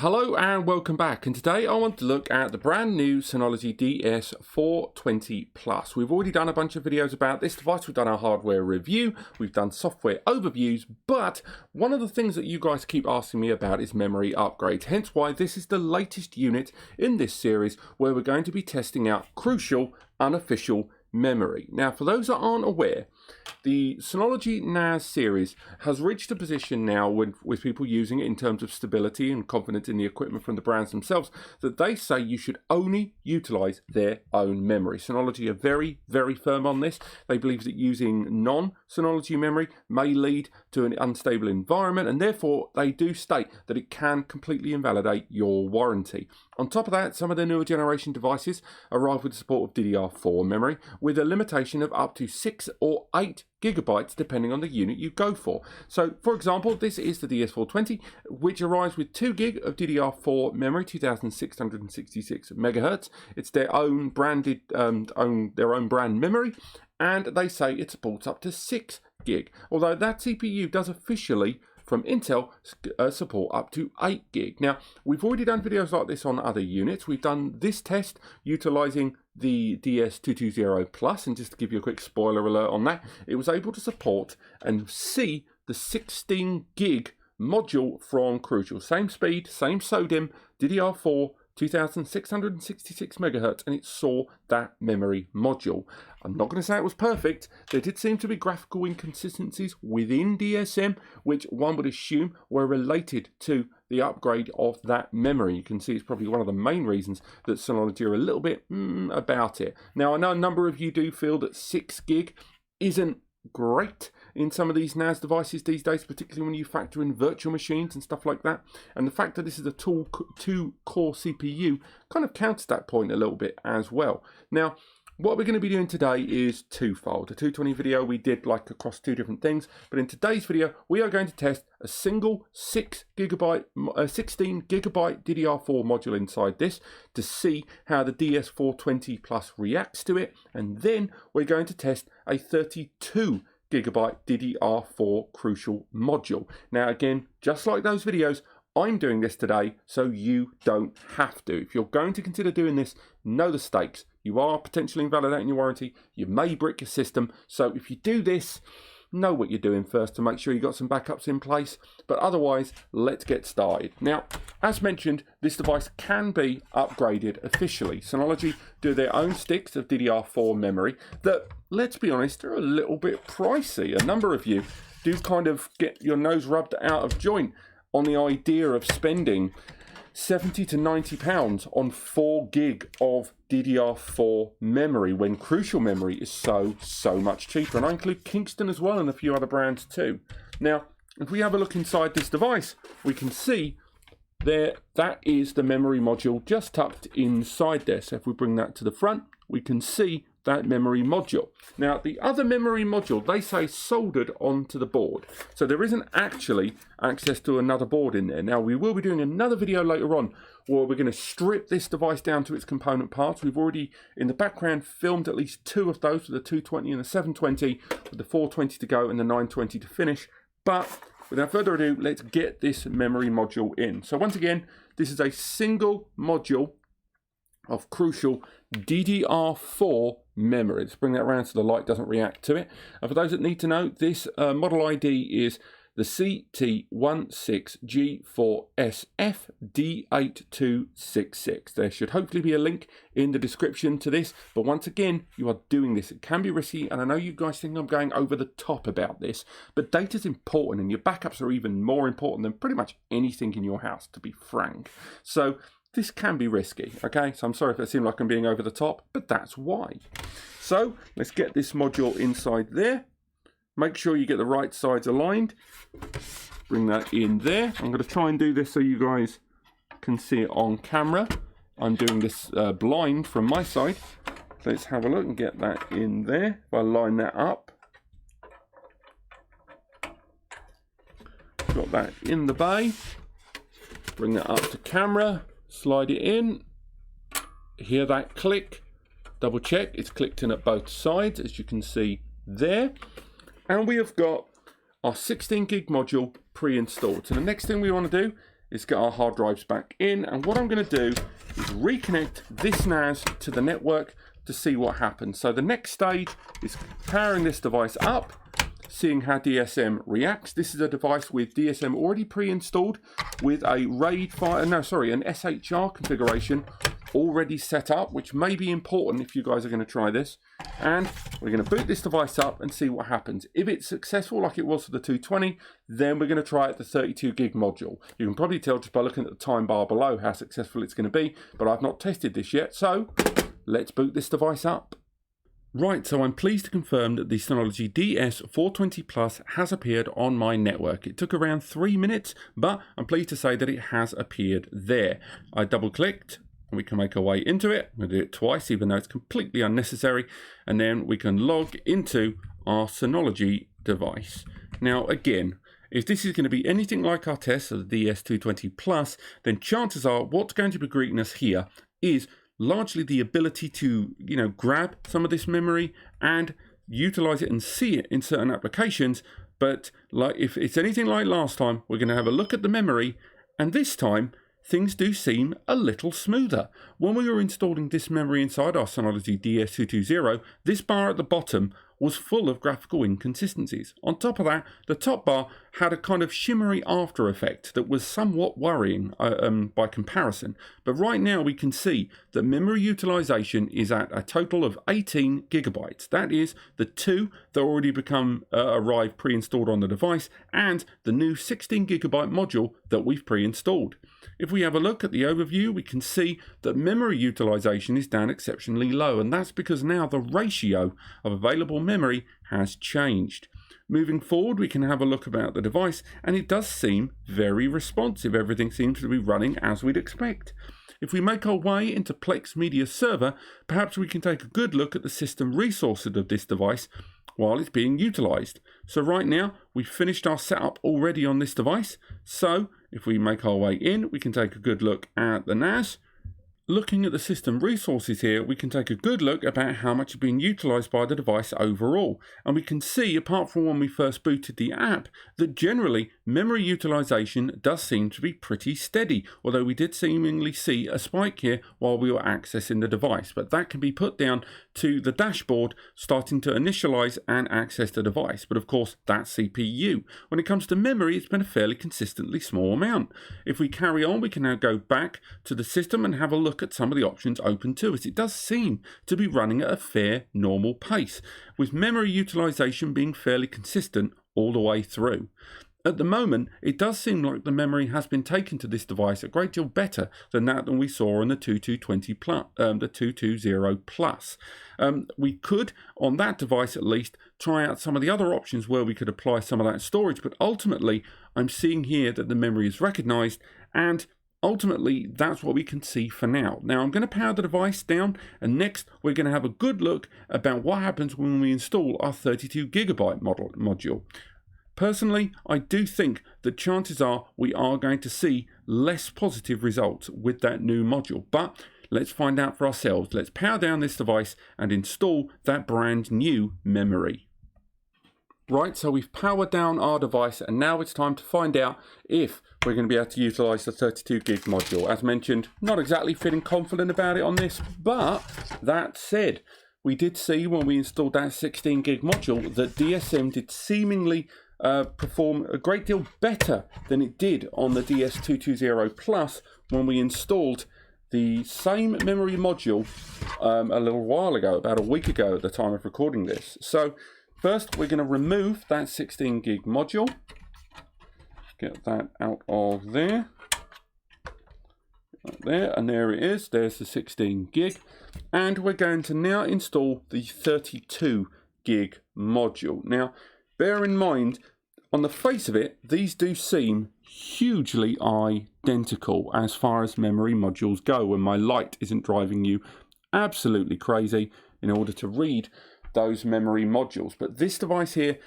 Hello and welcome back, and today I want to look at the brand new Synology DS420 Plus. We've already done a bunch of videos about this device. We've done our hardware review, we've done software overviews, but one of the things that you guys keep asking me about is memory upgrades, hence why this is the latest unit in this series where we're going to be testing out crucial unofficial memory. Now, for those that aren't aware, the Synology NAS series has reached a position now with people using it in terms of stability and confidence in the equipment from the brands themselves that they say you should only utilize their own memory. Synology are very, very firm on this. They believe that using non-Synology memory may lead to an unstable environment, and therefore they do state that it can completely invalidate your warranty. On top of that, some of the newer generation devices arrive with the support of DDR4 memory with a limitation of up to 6 or 8 gigabytes depending on the unit you go for. So for example, this is the DS420, which arrives with 2 gig of DDR4 memory, 2666 megahertz. It's their own branded their own brand memory, and they say it supports up to 6 gig, although that CPU does officially from Intel support up to 8 gig. Now, we've already done videos like this on other units. We've done this test utilizing the DS220 Plus, and just to give you a quick spoiler alert on that, it was able to support and see the 16 gig module from Crucial. Same speed, same SODIMM, DDR4, 2666 megahertz, and it saw that memory module. I'm not going to say it was perfect. There did seem to be graphical inconsistencies within DSM, which one would assume were related to the upgrade of that memory. You can see it's probably one of the main reasons that Synology are a little bit about it. Now, I know a number of you do feel that 6 gig isn't great in some of these NAS devices these days, particularly when you factor in virtual machines and stuff like that. And the fact that this is a 2-core CPU kind of counters that point a little bit as well. Now, what we're going to be doing today is twofold. The 220 video we did like across 2 different things, but in today's video we are going to test a single 16 gigabyte DDR4 module inside this to see how the DS420 Plus reacts to it, and then we're going to test a 32 gigabyte DDR4 Crucial module. Now again, just like those videos, I'm doing this today so you don't have to. If you're going to consider doing this, know the stakes. You are potentially invalidating your warranty. You may brick your system. So if you do this, know what you're doing first to make sure you've got some backups in place. But otherwise, let's get started. Now, as mentioned, this device can be upgraded officially. Synology do their own sticks of DDR4 memory that, let's be honest, are a little bit pricey. A number of you do kind of get your nose rubbed out of joint on the idea of spending £70 to £90 on 4 gig of DDR4 memory when Crucial memory is so much cheaper. And I include Kingston as well and a few other brands too. Now, if we have a look inside this device, we can see there that is the memory module just tucked inside there. So if we bring that to the front, we can see that memory module. Now, the other memory module, they say soldered onto the board. So there isn't actually access to another board in there. Now, we will be doing another video later on where we're going to strip this device down to its component parts. We've already, in the background, filmed at least 2 of those, with the 220 and the 720, with the 420 to go and the 920 to finish. But without further ado, let's get this memory module in. So once again, this is a single module of Crucial DDR4 memory. Let's bring that around so the light doesn't react to it. And for those that need to know, this model ID is the CT16G4SF D8266. There should hopefully be a link in the description to this, but once again, you are doing this. It can be risky, and I know you guys think I'm going over the top about this, but data's important, and your backups are even more important than pretty much anything in your house, to be frank. So this can be risky, okay? So I'm sorry if it seems like I'm being over the top, but that's why. So let's get this module inside there. Make sure you get the right sides aligned. Bring that in there. I'm going to try and do this so you guys can see it on camera. I'm doing this blind from my side. So let's have a look and get that in there. If I line that up. Got that in the bay. Bring that up to camera. Slide it in. Hear that click. Double check. It's clicked in at both sides, as you can see there. And we have got our 16 gig module pre-installed. So the next thing we want to do is get our hard drives back in, and what I'm going to do is reconnect this NAS to the network to see what happens. So the next stage is powering this device up, seeing how DSM reacts. This is a device with DSM already pre-installed with a an SHR configuration already set up, which may be important if you guys are going to try this. And we're going to boot this device up and see what happens. If it's successful like it was for the 220, then we're going to try out the 32 gig module. You can probably tell just by looking at the time bar below how successful it's going to be, but I've not tested this yet, so let's boot this device up. Right, so I'm pleased to confirm that the Synology DS420 Plus has appeared on my network. It took around 3 minutes, but I'm pleased to say that it has appeared there. I double clicked and we can make our way into it. I'm going to do it twice, even though it's completely unnecessary. And then we can log into our Synology device. Now, again, if this is going to be anything like our test of the DS220 Plus, then chances are what's going to be greeting us here is largely the ability to, grab some of this memory and utilize it and see it in certain applications. But like if it's anything like last time, we're going to have a look at the memory, and this time things do seem a little smoother. When we were installing this memory inside our Synology DS220, this bar at the bottom was full of graphical inconsistencies. On top of that, the top bar had a kind of shimmery after effect that was somewhat worrying by comparison. But right now we can see that memory utilization is at a total of 18 gigabytes. That is the 2 that already arrived pre-installed on the device, and the new 16 gigabyte module that we've pre-installed. If we have a look at the overview, we can see that memory utilization is down exceptionally low, and that's because now the ratio of available memory has changed. Moving forward, we can have a look about the device, and it does seem very responsive. Everything seems to be running as we'd expect. If we make our way into Plex Media Server, perhaps we can take a good look at the system resources of this device while it's being utilized. So right now, we've finished our setup already on this device. So if we make our way in, we can take a good look at the NAS. Looking at the system resources here, we can take a good look about how much is being utilized by the device overall. And we can see, apart from when we first booted the app, that generally memory utilization does seem to be pretty steady, although we did seemingly see a spike here while we were accessing the device. But that can be put down to the dashboard starting to initialize and access the device. But of course, that's CPU. When it comes to memory, it's been a fairly consistently small amount. If we carry on, we can now go back to the system and have a look at some of the options open to us. It does seem to be running at a fair normal pace, with memory utilization being fairly consistent all the way through. At the moment, it does seem like the memory has been taken to this device a great deal better than we saw on the 2220 plus, the 220 Plus. We could, on that device at least, try out some of the other options where we could apply some of that storage, but ultimately, I'm seeing here that the memory is recognized, and ultimately, that's what we can see for now. Now, I'm going to power the device down, and next we're going to have a good look about what happens when we install our 32 gigabyte module. Personally, I do think that chances are we are going to see less positive results with that new module, but let's find out for ourselves. Let's power down this device and install that brand new memory. Right, so we've powered down our device, and now it's time to find out if we're going to be able to utilize the 32 gig module. As mentioned, not exactly feeling confident about it on this, but that said, we did see when we installed that 16 gig module that DSM did seemingly perform a great deal better than it did on the DS220 Plus when we installed the same memory module a little while ago, about a week ago at the time of recording this. So first, we're going to remove that 16 gig module. Get that out of there. Right there, and there it is. There's the 16 gig. And we're going to now install the 32 gig module. Now, bear in mind, on the face of it, these do seem hugely identical as far as memory modules go, and my light isn't driving you absolutely crazy in order to read those memory modules. But this device here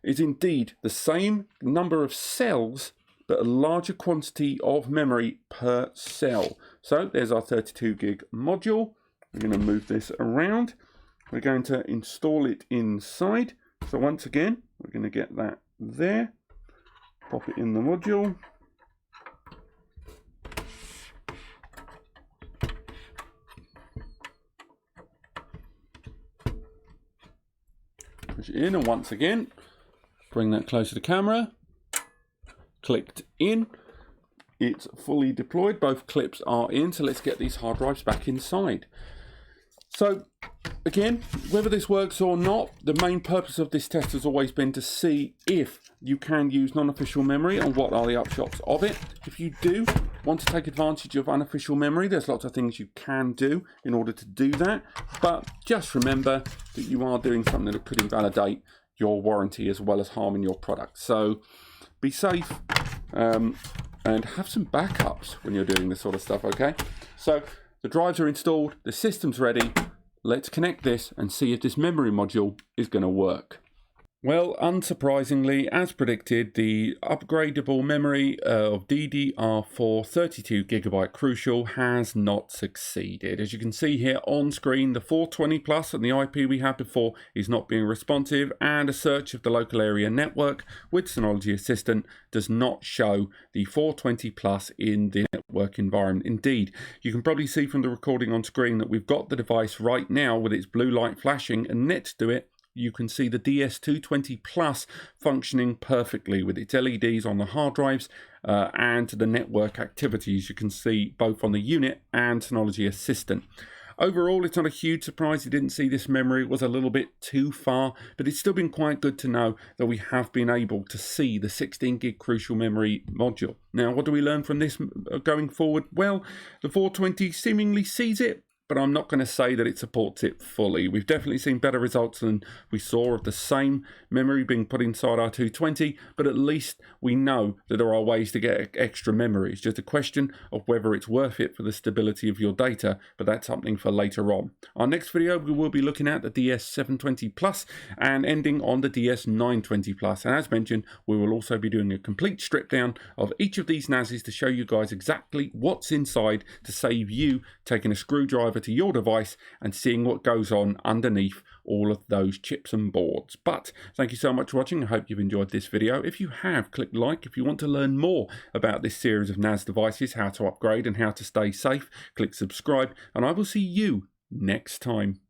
is indeed the same number of cells, but a larger quantity of memory per cell. So there's our 32 gig module. We're going to move this around. We're going to install it inside. So once again, we're going to get that there. Pop it in the module. Push it in, and once again, bring that closer to the camera. Clicked in. It's fully deployed. Both clips are in, so let's get these hard drives back inside. So, again, whether this works or not, the main purpose of this test has always been to see if you can use non-official memory and what are the upshots of it. If you do want to take advantage of unofficial memory, there's lots of things you can do in order to do that. But just remember that you are doing something that could invalidate your warranty as well as harming your product. So be safe and have some backups when you're doing this sort of stuff, okay? So the drives are installed, the system's ready. Let's connect this and see if this memory module is going to work. Well, unsurprisingly, as predicted, the upgradable memory of DDR4 32GB Crucial has not succeeded. As you can see here on screen, the 420 Plus and the IP we had before is not being responsive, and a search of the local area network with Synology Assistant does not show the 420 Plus in the network environment. Indeed, you can probably see from the recording on screen that we've got the device right now with its blue light flashing, and next to it, you can see the DS220 Plus functioning perfectly with its LEDs on the hard drives and the network activities you can see both on the unit and Synology Assistant. Overall, it's not a huge surprise you didn't see this memory. It was a little bit too far, but it's still been quite good to know that we have been able to see the 16GB Crucial memory module. Now, what do we learn from this going forward? Well, the 420 seemingly sees it, but I'm not going to say that it supports it fully. We've definitely seen better results than we saw of the same memory being put inside our 220, but at least we know that there are ways to get extra memory. It's just a question of whether it's worth it for the stability of your data, but that's something for later on. Our next video, we will be looking at the DS720 Plus and ending on the DS920 Plus. And as mentioned, we will also be doing a complete strip down of each of these NASs to show you guys exactly what's inside to save you taking a screwdriver to your device and seeing what goes on underneath all of those chips and boards. But thank you so much for watching. I hope you've enjoyed this video. If you have, click like. If you want to learn more about this series of NAS devices, how to upgrade and how to stay safe, click subscribe, and I will see you next time.